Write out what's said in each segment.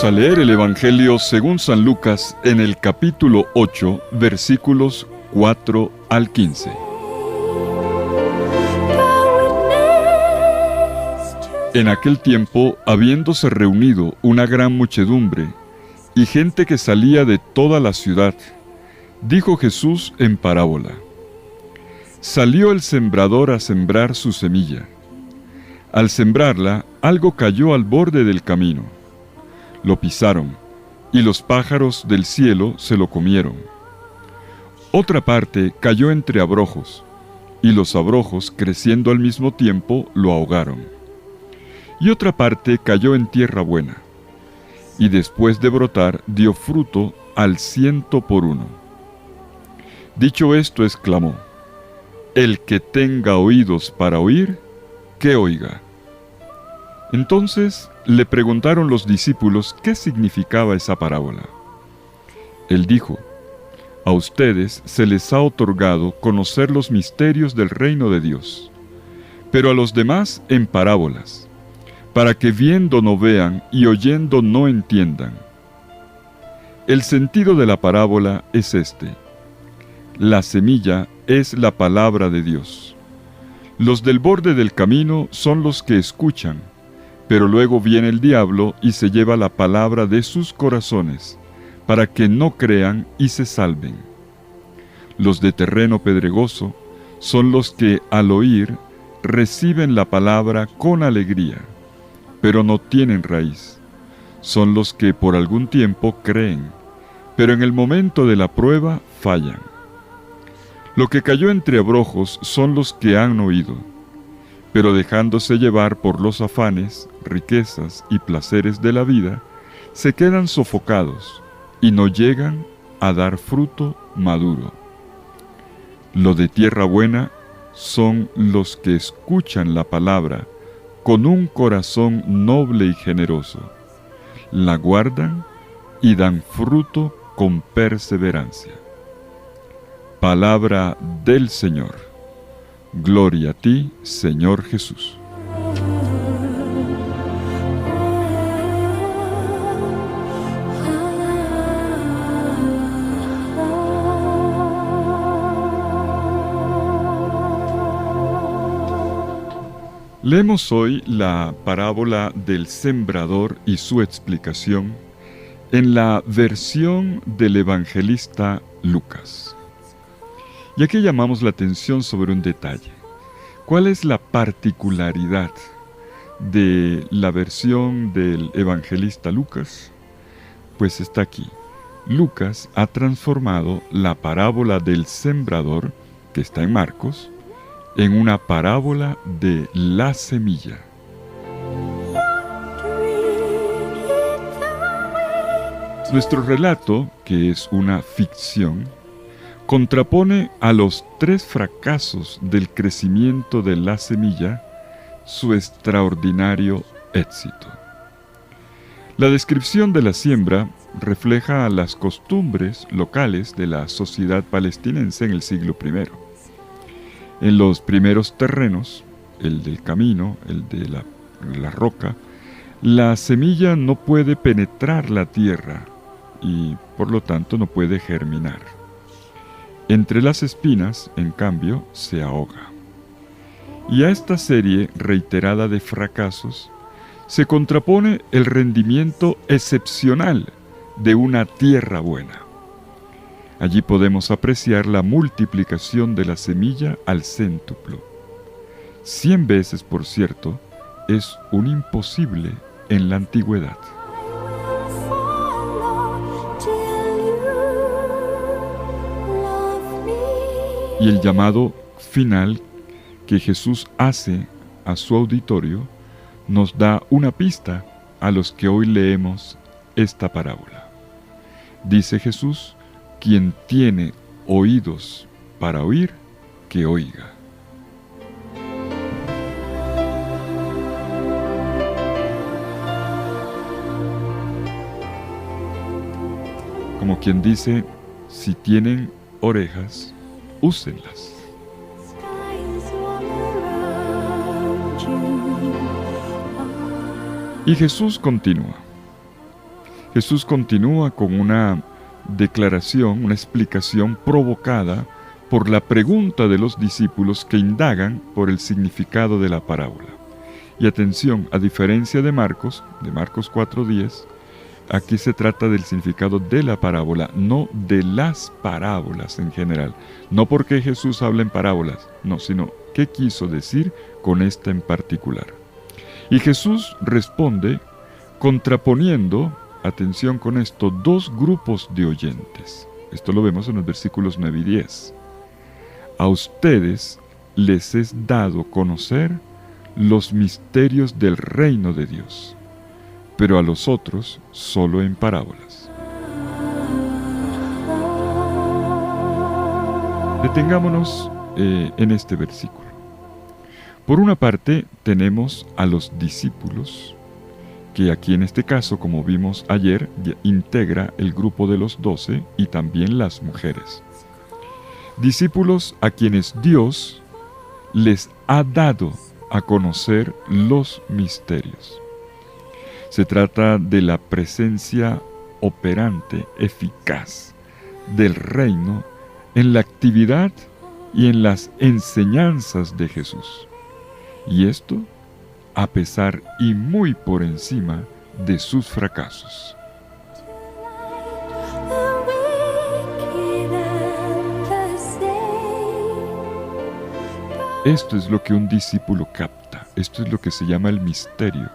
Vamos a leer el Evangelio según San Lucas en el capítulo 8, versículos 4 al 15. En aquel tiempo, habiéndose reunido una gran muchedumbre y gente que salía de toda la ciudad, dijo Jesús en parábola: Salió el sembrador a sembrar su semilla. Al sembrarla, algo cayó al borde del camino. Lo pisaron, y los pájaros del cielo se lo comieron. Otra parte cayó entre abrojos, y los abrojos, creciendo al mismo tiempo, lo ahogaron. Y otra parte cayó en tierra buena, y después de brotar dio fruto al 100 por 1. Dicho esto, exclamó: El que tenga oídos para oír, que oiga. Entonces le preguntaron los discípulos qué significaba esa parábola. Él dijo: A ustedes se les ha otorgado conocer los misterios del reino de Dios, pero a los demás en parábolas, para que viendo no vean y oyendo no entiendan. El sentido de la parábola es este: la semilla es la palabra de Dios. Los del borde del camino son los que escuchan, pero luego viene el diablo y se lleva la palabra de sus corazones, para que no crean y se salven. Los de terreno pedregoso son los que, al oír, reciben la palabra con alegría, pero no tienen raíz. Son los que por algún tiempo creen, pero en el momento de la prueba fallan. Lo que cayó entre abrojos son los que han oído, pero dejándose llevar por los afanes, riquezas y placeres de la vida, se quedan sofocados y no llegan a dar fruto maduro. Lo de tierra buena son los que escuchan la palabra con un corazón noble y generoso, la guardan y dan fruto con perseverancia. Palabra del Señor. Gloria a ti, Señor Jesús. Leemos hoy la parábola del sembrador y su explicación en la versión del evangelista Lucas. Y aquí llamamos la atención sobre un detalle. ¿Cuál es la particularidad de la versión del evangelista Lucas? Pues está aquí. Lucas ha transformado la parábola del sembrador, que está en Marcos, en una parábola de la semilla. Nuestro relato, que es una ficción, contrapone a los 3 fracasos del crecimiento de la semilla su extraordinario éxito. La descripción de la siembra refleja las costumbres locales de la sociedad palestinense en el siglo I. En los primeros terrenos, el del camino, el de la roca, la semilla no puede penetrar la tierra y, por lo tanto, no puede germinar. Entre las espinas, en cambio, se ahoga. Y a esta serie reiterada de fracasos se contrapone el rendimiento excepcional de una tierra buena. Allí podemos apreciar la multiplicación de la semilla al céntuplo. 100 veces, por cierto, es un imposible en la antigüedad. Y el llamado final que Jesús hace a su auditorio nos da una pista a los que hoy leemos esta parábola. Dice Jesús: quien tiene oídos para oír, que oiga. Como quien dice, si tienen orejas, úsenlas. Y Jesús continúa: Jesús continúa con una declaración, una explicación provocada por la pregunta de los discípulos que indagan por el significado de la parábola. Y atención, a diferencia de Marcos 4:10, aquí se trata del significado de la parábola, no de las parábolas en general. No porque Jesús habla en parábolas, no, sino qué quiso decir con esta en particular. Y Jesús responde contraponiendo, atención con esto, dos grupos de oyentes. Esto lo vemos en los versículos 9 y 10. A ustedes les es dado conocer los misterios del reino de Dios, pero a los otros solo en parábolas. Detengámonos en este versículo. Por una parte tenemos a los discípulos, que aquí en este caso, como vimos ayer, integra el grupo de los 12 y también las mujeres. Discípulos a quienes Dios les ha dado a conocer los misterios. Se trata de la presencia operante, eficaz del reino en la actividad y en las enseñanzas de Jesús. Y esto a pesar y muy por encima de sus fracasos. Esto es lo que un discípulo capta, esto es lo que se llama el misterio.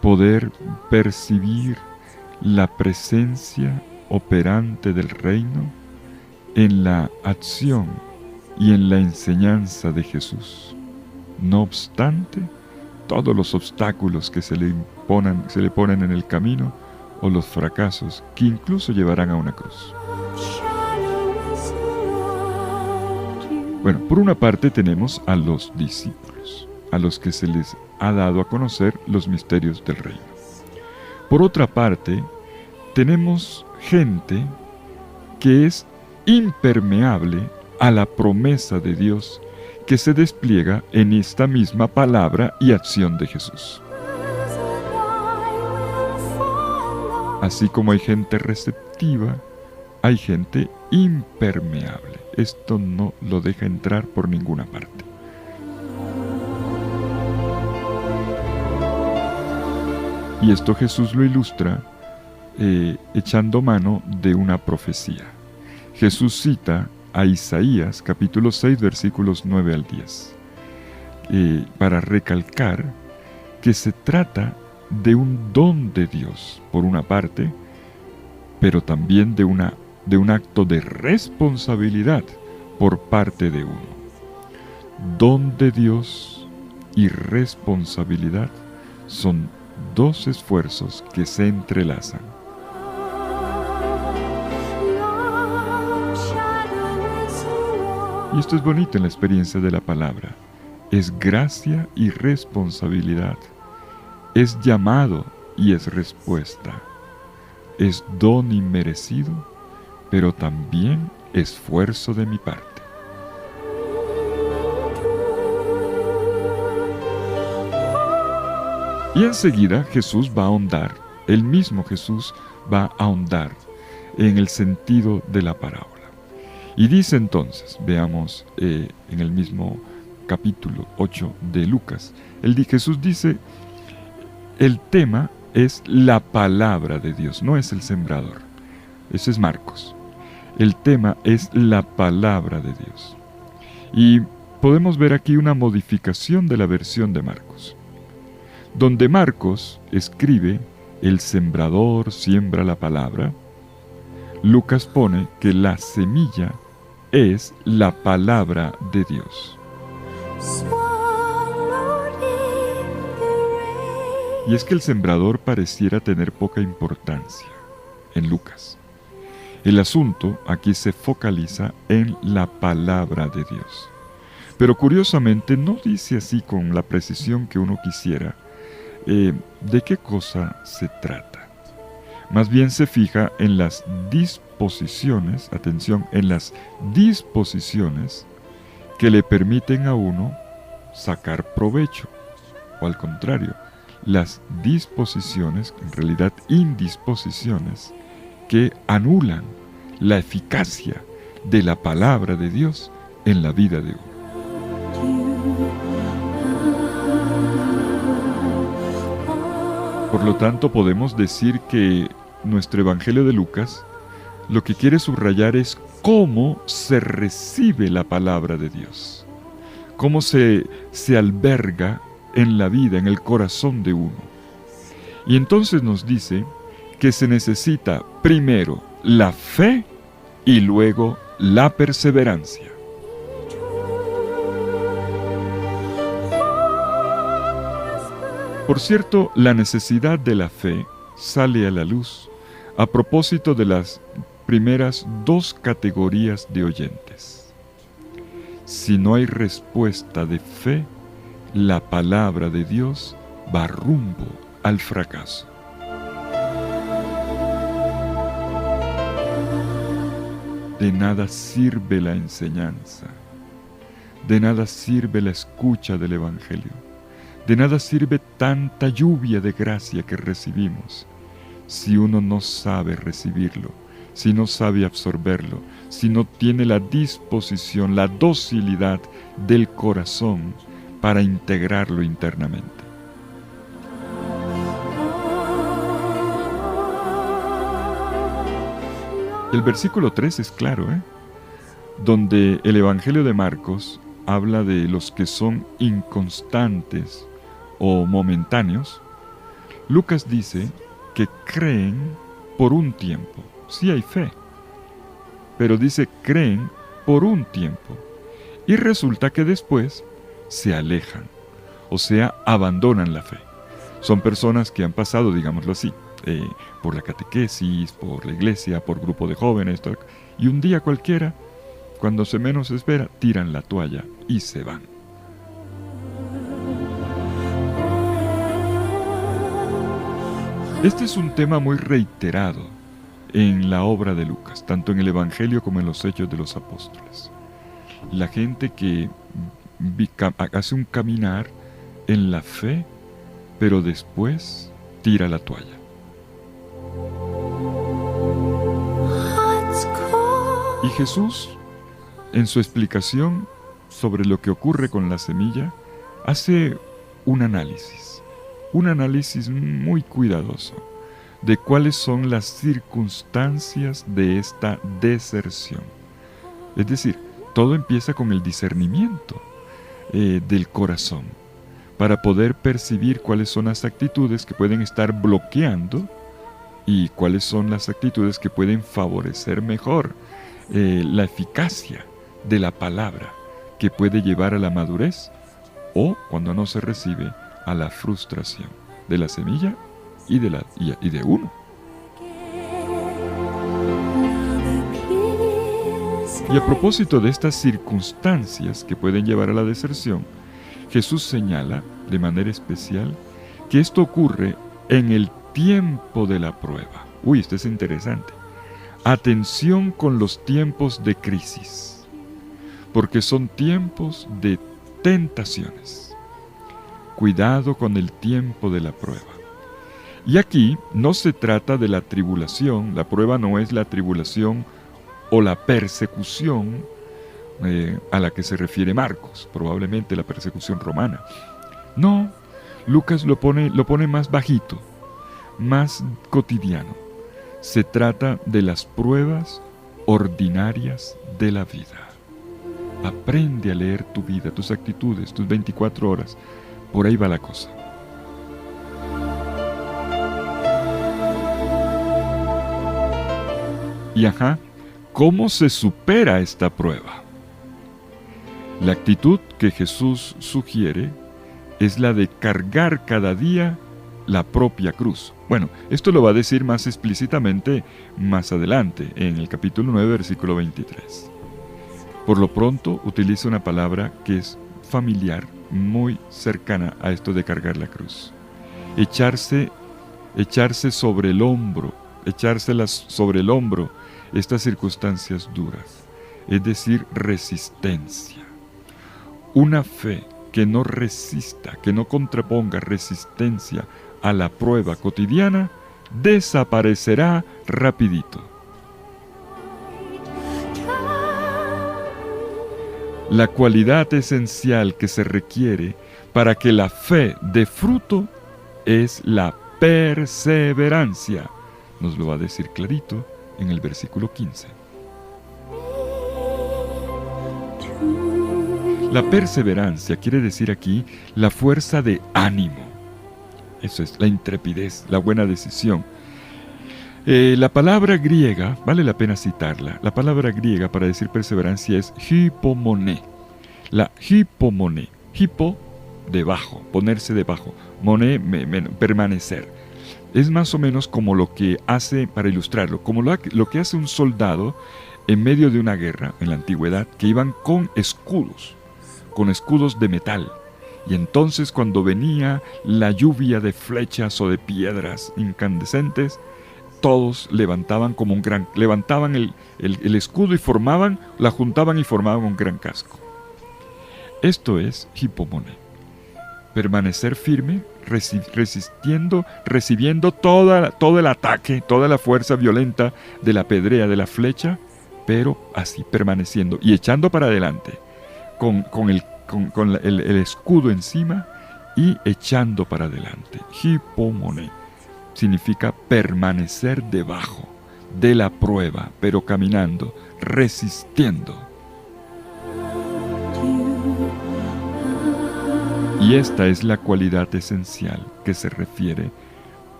Poder percibir la presencia operante del reino en la acción y en la enseñanza de Jesús. No obstante, todos los obstáculos que se le ponen en el camino o los fracasos que incluso llevarán a una cruz. Bueno, por una parte tenemos a los discípulos, a los que se les ha dado a conocer los misterios del reino. Por otra parte, tenemos gente que es impermeable a la promesa de Dios que se despliega en esta misma palabra y acción de Jesús. Así como hay gente receptiva, hay gente impermeable. Esto no lo deja entrar por ninguna parte. Y esto Jesús lo ilustra echando mano de una profecía. Jesús cita a Isaías capítulo 6 versículos 9 al 10 para recalcar que se trata de un don de Dios por una parte, pero también de un acto de responsabilidad por parte de uno. Don de Dios y responsabilidad son dos esfuerzos que se entrelazan. Y esto es bonito en la experiencia de la palabra. Es gracia y responsabilidad. Es llamado y es respuesta. Es don inmerecido, pero también esfuerzo de mi parte. Y enseguida Jesús va a ahondar, el mismo Jesús va a ahondar en el sentido de la parábola. Y dice entonces, veamos en el mismo capítulo 8 de Lucas, Jesús dice, el tema es la palabra de Dios, no es el sembrador. Ese es Marcos. El tema es la palabra de Dios. Y podemos ver aquí una modificación de la versión de Marcos. Donde Marcos escribe, el sembrador siembra la palabra, Lucas pone que la semilla es la palabra de Dios. Y es que el sembrador pareciera tener poca importancia en Lucas. El asunto aquí se focaliza en la palabra de Dios. Pero curiosamente no dice así con la precisión que uno quisiera de qué cosa se trata. Más bien se fija en las disposiciones, atención, en las disposiciones que le permiten a uno sacar provecho, o al contrario, las disposiciones, en realidad indisposiciones, que anulan la eficacia de la palabra de Dios en la vida de uno. Por lo tanto, podemos decir que nuestro Evangelio de Lucas lo que quiere subrayar es cómo se recibe la palabra de Dios, cómo se alberga en la vida, en el corazón de uno. Y entonces nos dice que se necesita primero la fe y luego la perseverancia. Por cierto, la necesidad de la fe sale a la luz a propósito de las primeras dos categorías de oyentes. Si no hay respuesta de fe, la palabra de Dios va rumbo al fracaso. De nada sirve la enseñanza, de nada sirve la escucha del Evangelio, de nada sirve tanta lluvia de gracia que recibimos si uno no sabe recibirlo, si no sabe absorberlo, si no tiene la disposición, la docilidad del corazón para integrarlo internamente. El versículo 3 es claro, donde el Evangelio de Marcos habla de los que son inconstantes o momentáneos. Lucas dice que creen por un tiempo. Sí hay fe, pero dice creen por un tiempo. Y resulta que después se alejan, o sea, abandonan la fe. Son personas que han pasado, digámoslo así, por la catequesis, por la iglesia, por grupo de jóvenes, y un día cualquiera, cuando se menos espera, tiran la toalla y se van. Este es un tema muy reiterado en la obra de Lucas, tanto en el Evangelio como en los Hechos de los Apóstoles. La gente que hace un caminar en la fe, pero después tira la toalla. Y Jesús, en su explicación sobre lo que ocurre con la semilla, hace un análisis muy cuidadoso de cuáles son las circunstancias de esta deserción. Es decir, todo empieza con el discernimiento del corazón, para poder percibir cuáles son las actitudes que pueden estar bloqueando y cuáles son las actitudes que pueden favorecer mejor la eficacia de la palabra, que puede llevar a la madurez o, cuando no se recibe, a la frustración de la semilla y de uno. Y a propósito de estas circunstancias que pueden llevar a la deserción, Jesús señala de manera especial que esto ocurre en el tiempo de la prueba. Uy, esto es interesante. Atención con los tiempos de crisis, porque son tiempos de tentaciones. Cuidado con el tiempo de la prueba. Y aquí no se trata de la tribulación, la prueba no es la tribulación o la persecución a la que se refiere Marcos, probablemente la persecución romana. No, Lucas lo pone más bajito, más cotidiano. Se trata de las pruebas ordinarias de la vida. Aprende a leer tu vida, tus actitudes, tus 24 horas. Por ahí va la cosa. Y ¿cómo se supera esta prueba? La actitud que Jesús sugiere es la de cargar cada día la propia cruz. Bueno, esto lo va a decir más explícitamente más adelante, en el capítulo 9, versículo 23. Por lo pronto, utiliza una palabra que es familiar, muy cercana a esto de cargar la cruz. Echarse sobre el hombro, echárselas sobre el hombro estas circunstancias duras, es decir, resistencia. Una fe que no resista, que no contraponga resistencia a la prueba cotidiana, desaparecerá rapidito. La cualidad esencial que se requiere para que la fe dé fruto es la perseverancia. Nos lo va a decir clarito en el versículo 15. La perseverancia quiere decir aquí la fuerza de ánimo. Eso es, la intrepidez, la buena decisión. La palabra griega, vale la pena citarla, la palabra griega para decir perseverancia es hypomone. La hypomone, hipo, debajo, ponerse debajo, moné, permanecer. Es más o menos como lo que hace, para ilustrarlo, como lo que hace un soldado en medio de una guerra en la antigüedad, que iban con escudos de metal. Y entonces cuando venía la lluvia de flechas o de piedras incandescentes, todos levantaban como levantaban el escudo y la juntaban y formaban un gran casco. Esto es hipomone. Permanecer firme, recibiendo todo el ataque, toda la fuerza violenta de la pedrea, de la flecha, pero así permaneciendo y echando para adelante, con el escudo encima y echando para adelante. Hipomone significa permanecer debajo de la prueba, pero caminando, resistiendo. Y esta es la cualidad esencial que se refiere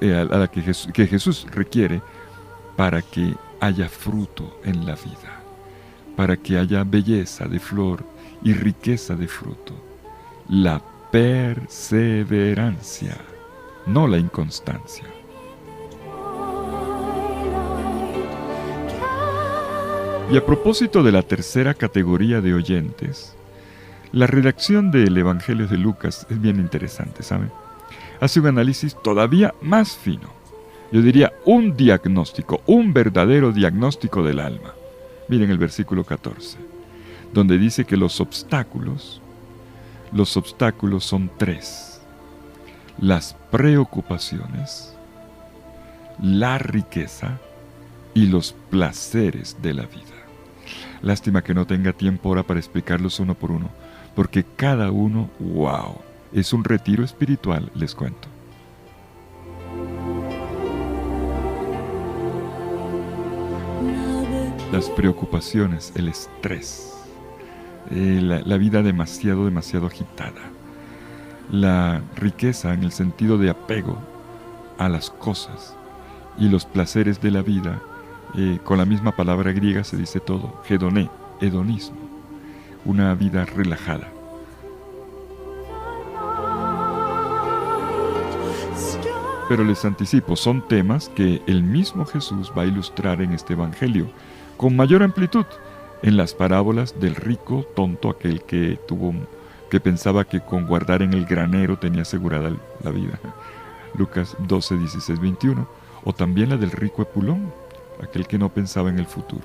a la que Jesús requiere para que haya fruto en la vida, para que haya belleza de flor y riqueza de fruto. La perseverancia, no la inconstancia. Y a propósito de la tercera categoría de oyentes, la redacción del Evangelio de Lucas es bien interesante, ¿saben? Hace un análisis todavía más fino. Yo diría un diagnóstico, un verdadero diagnóstico del alma. Miren el versículo 14, donde dice que los obstáculos son tres: las preocupaciones, la riqueza y los placeres de la vida. Lástima que no tenga tiempo ahora para explicarlos uno por uno, porque cada uno, wow, es un retiro espiritual, les cuento. Las preocupaciones, el estrés, la vida demasiado agitada. La riqueza en el sentido de apego a las cosas y los placeres de la vida, con la misma palabra griega se dice todo, hedoné, hedonismo, una vida relajada. Pero les anticipo, son temas que el mismo Jesús va a ilustrar en este Evangelio con mayor amplitud en las parábolas del rico tonto, aquel que pensaba que con guardar en el granero tenía asegurada la vida. Lucas 12, 16, 21. O también la del rico Epulón, aquel que no pensaba en el futuro.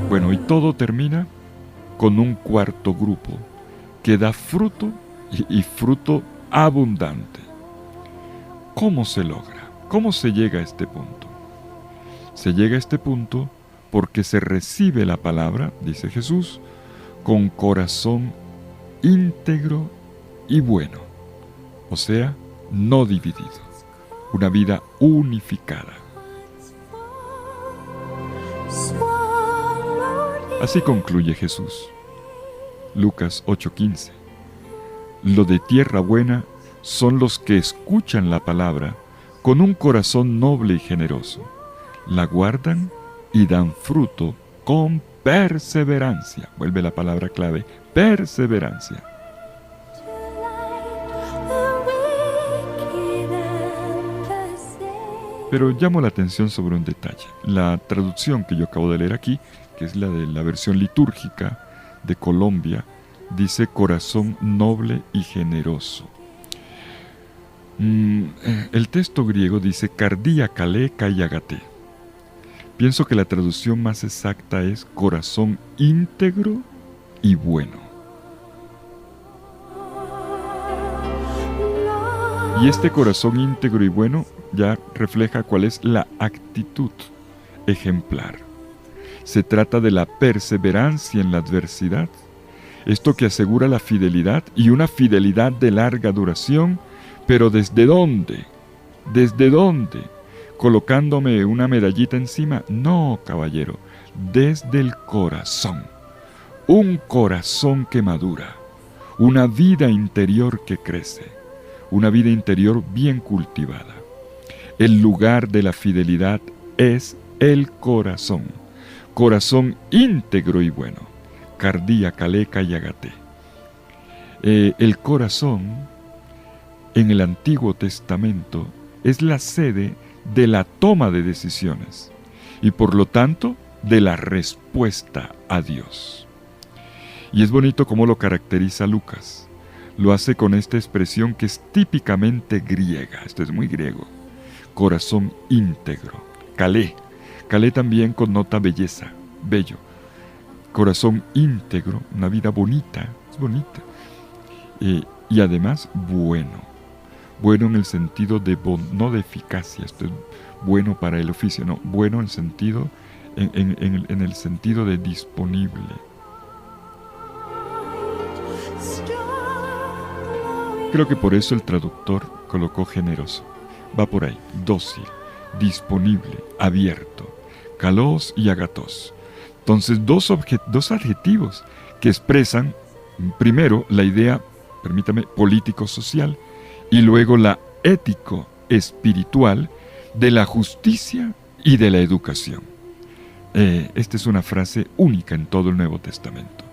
Bueno, y todo termina con un cuarto grupo que da fruto y fruto abundante. ¿Cómo se logra? ¿Cómo se llega a este punto? Se llega a este punto porque se recibe la palabra, dice Jesús, con corazón íntegro y bueno, o sea, no dividido, una vida unificada. Así concluye Jesús. Lucas 8:15. Lo de tierra buena son los que escuchan la palabra con un corazón noble y generoso, la guardan y dan fruto con perseverancia. Vuelve la palabra clave, perseverancia. Pero llamo la atención sobre un detalle. La traducción que yo acabo de leer aquí, que es la de la versión litúrgica de Colombia, dice corazón noble y generoso. El texto griego dice cardia kale kayagate. Pienso que la traducción más exacta es corazón íntegro y bueno. Y este corazón íntegro y bueno ya refleja cuál es la actitud ejemplar. Se trata de la perseverancia en la adversidad, esto que asegura la fidelidad y una fidelidad de larga duración, pero ¿desde dónde? ¿Desde dónde? ¿Colocándome una medallita encima? No, caballero, desde el corazón. Un corazón que madura, una vida interior que crece, una vida interior bien cultivada. El lugar de la fidelidad es el corazón, corazón íntegro y bueno, cardía, caleca y agate. El corazón en el Antiguo Testamento es la sede de la toma de decisiones y por lo tanto de la respuesta a Dios. Y es bonito cómo lo caracteriza Lucas. Lo hace con esta expresión que es típicamente griega, esto es muy griego, corazón íntegro, calé. Calé también connota belleza, bello. Corazón íntegro, una vida bonita, es bonita. Y además bueno. Bueno en el sentido de no de eficacia, esto es bueno para el oficio, no, bueno en sentido, en el sentido de disponible. Creo que por eso el traductor colocó generoso. Va por ahí, dócil, disponible, abierto, kalos y agatos. Entonces, dos adjetivos que expresan, primero, la idea, permítame, político-social, y luego la ético-espiritual de la justicia y de la educación. Esta es una frase única en todo el Nuevo Testamento.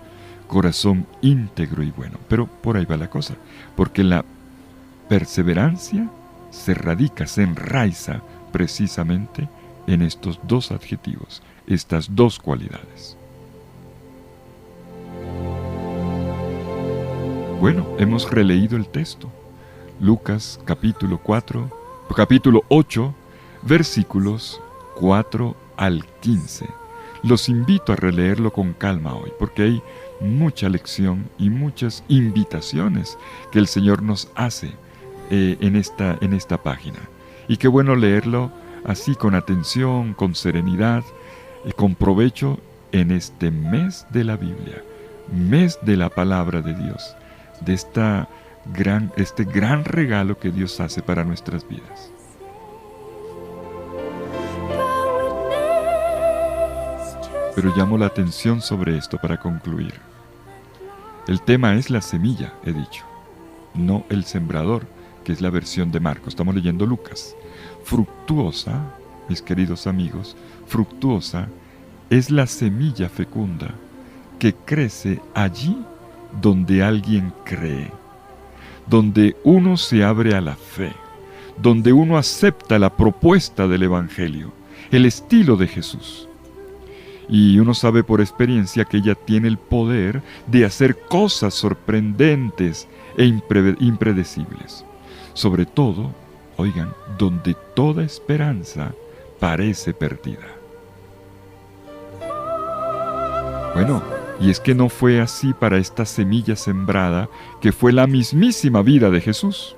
Corazón íntegro y bueno. Pero por ahí va la cosa, porque la perseverancia se radica, se enraiza precisamente en estos dos adjetivos, estas dos cualidades. Bueno, hemos releído el texto. Lucas capítulo 8, versículos 4 al 15. Los invito a releerlo con calma hoy, porque hay mucha lección y muchas invitaciones que el Señor nos hace en esta página. Y qué bueno leerlo así con atención, con serenidad y con provecho en este mes de la Biblia, mes de la palabra de Dios, de este gran regalo que Dios hace para nuestras vidas. Pero llamo la atención sobre esto para concluir. El tema es la semilla, he dicho, no el sembrador, que es la versión de Marcos. Estamos leyendo Lucas. Fructuosa, mis queridos amigos, fructuosa es la semilla fecunda que crece allí donde alguien cree, donde uno se abre a la fe, donde uno acepta la propuesta del Evangelio, el estilo de Jesús. Y uno sabe por experiencia que ella tiene el poder de hacer cosas sorprendentes e impredecibles. Sobre todo, oigan, donde toda esperanza parece perdida. Bueno, y es que no fue así para esta semilla sembrada, que fue la mismísima vida de Jesús.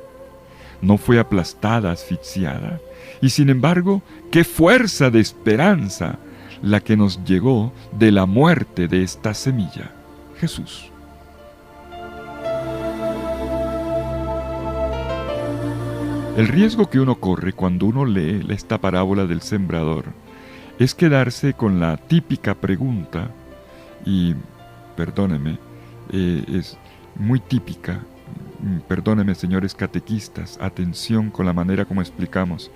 No fue aplastada, asfixiada. Y sin embargo, qué fuerza de esperanza la que nos llegó de la muerte de esta semilla, Jesús. El riesgo que uno corre cuando uno lee esta parábola del sembrador es quedarse con la típica pregunta, y perdónenme, es muy típica, perdónenme señores catequistas, atención con la manera como explicamos,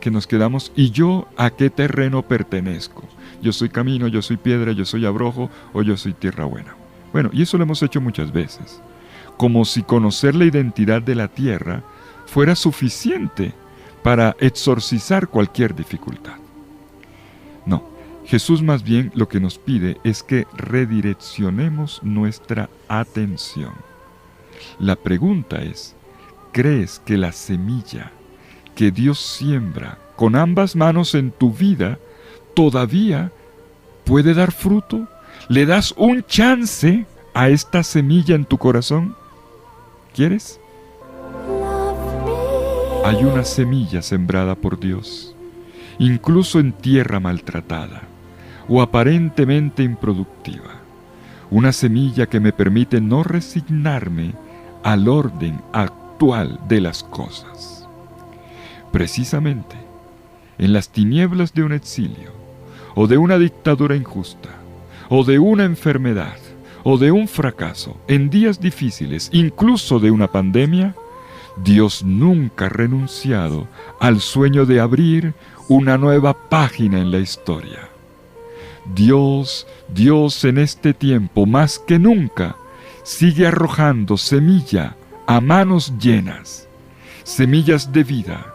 que nos quedamos, ¿y yo a qué terreno pertenezco? Yo soy camino, yo soy piedra, yo soy abrojo o yo soy tierra buena. Bueno, y eso lo hemos hecho muchas veces, como si conocer la identidad de la tierra fuera suficiente para exorcizar cualquier dificultad. No, Jesús más bien lo que nos pide es que redireccionemos nuestra atención. La pregunta es, ¿crees que la semilla que Dios siembra con ambas manos en tu vida todavía puede dar fruto. ¿Le das un chance a esta semilla en tu corazón? ¿Quieres? Hay una semilla sembrada por Dios, incluso en tierra maltratada o aparentemente improductiva. Una semilla que me permite no resignarme al orden actual de las cosas. Precisamente, en las tinieblas de un exilio, o de una dictadura injusta, o de una enfermedad, o de un fracaso, en días difíciles, incluso de una pandemia, Dios nunca ha renunciado al sueño de abrir una nueva página en la historia. Dios en este tiempo, más que nunca, sigue arrojando semilla a manos llenas, semillas de vida.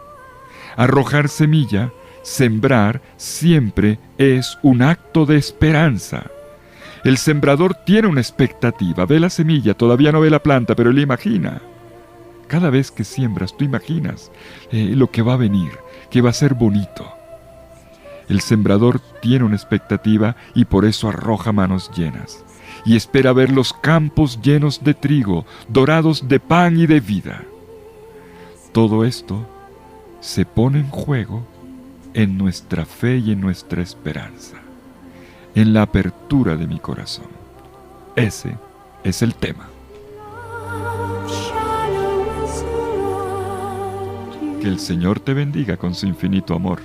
Arrojar semilla, sembrar, siempre es un acto de esperanza. El sembrador tiene una expectativa, ve la semilla, todavía no ve la planta, pero él imagina. Cada vez que siembras, tú imaginas lo que va a venir, que va a ser bonito. El sembrador tiene una expectativa y por eso arroja manos llenas. Y espera ver los campos llenos de trigo, dorados de pan y de vida. Todo esto se pone en juego en nuestra fe y en nuestra esperanza, en la apertura de mi corazón. Ese es el tema. Que el Señor te bendiga con su infinito amor,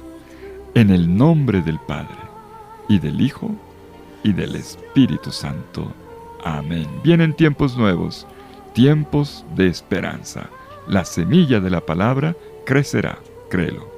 en el nombre del Padre, y del Hijo, y del Espíritu Santo. Amén. Vienen tiempos nuevos, tiempos de esperanza. La semilla de la palabra crecerá, créelo.